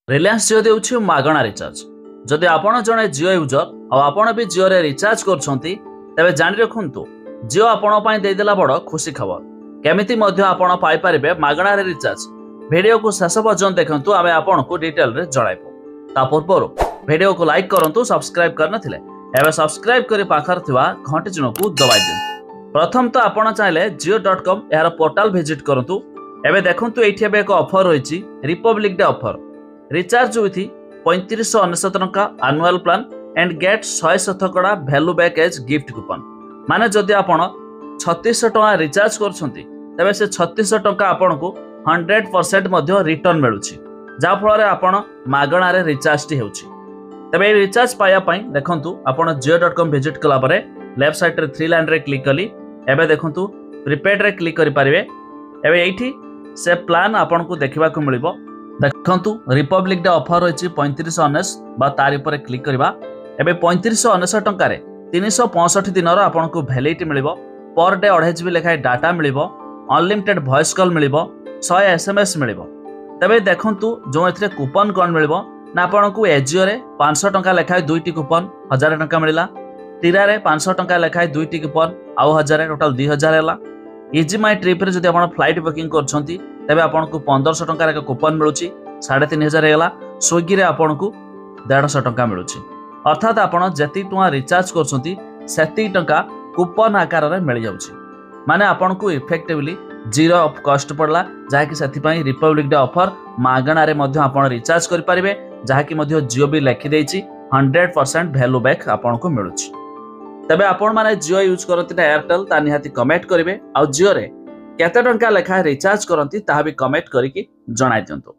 रिलायंस जियो देउछि मागणा recharge. जदि आपण जने जियो यूजर आ आपण भी जियो रे रिचार्ज करछंती तबे जानि रखुंतु जियो आपण पई देई देला बड़ खुशी खबर। केमिति मध्य आपण पाई परिबे मागणा रे रिचार्ज। वीडियो को शेष पर्यंत देखंतु आमे आपण को डिटेल रे जणाइबो। ता पूर्वरु वीडियो को लाइक करंतु सब्सक्राइब करनथिले एबे सब्सक्राइब करी पाखर थिवा घंटी चिन्ह को दबाइ दियंतु। प्रथम तो आपण चाहिले jio.com यार पोर्टल विजिट करंतु। एबे देखंतु एठी एक ऑफर होईची republic day offer. Recharge with 3599 टंका एनुअल प्लान एंड गेट 100 शतकड़ा value back as gift coupon. माने जदि आपण 3600 टंका रिचार्ज करछंती तबे से 3600 टंका आपण को 100% मध्य रिटर्न मिलुछि, जा फल रे आपण मागणा रे रिचार्ज टी हेउछि। तबे ए रिचार्ज पाया पई देखंतु आपण jio.com विजिट कला परे लेफ्ट साइड रे 3 लाइन रे क्लिक कली। एबे देखंतु प्रीपेड रे क्लिक करि पारिबे। एबे एठी से प्लान आपण को देखिबा को मिलिबो। देखंतु रिपब्लिक डे ऑफर होईची 3599 बा तारि पर क्लिक करबा। एबे 3599 टंका रे 365 दिन रो आपण को validity मिलिबो। Per day 2.5 GB लेखाय data मिलिबो। Unlimited voice call मिलिबो। 100 SMS मिलिबो। तबे देखंतु जो एथरे कूपन कोन मिलिबो ना आपण को एजियो रे 500 टंका लेखाय दुईटी कूपन 1000 टंका मिलिला। टीरा रे 500 टंका लेखाय दुईटी कूपन आउ 1000 टोटल 2000 हैला। इजी माई ट्रिप रे जदि आपण फ्लाइट बुकिंग करछंती तबे आपण को 1500 टंका रे कूपन मिलुची 3500 हैला। स्विगी रे आपण को 150 टंका मिलुची। अर्थात आपण जति टंका रिचार्ज करछंती सेति टंका कूपन आकार रे मिल जाउची। माने आपण को इफेक्टिवली जीरो ऑफ कॉस्ट पड़ला, जहा कि सेति पई रिपब्लिक डे ऑफर मागणा रे मध्य आपण रिचार्ज करि परिबे, जहा कि मध्य जियो भी लिखि देछि 100% वैल्यू बैक आपण को मिलुची। तबे आपण माने जियो यूज करती ना एयरटेल ता निहाती कमेंट करिवे। आ जियो रे केते टंका लेखा रिचार्ज करती ताहा भी कमेंट करिकि जणाइ दियंतु।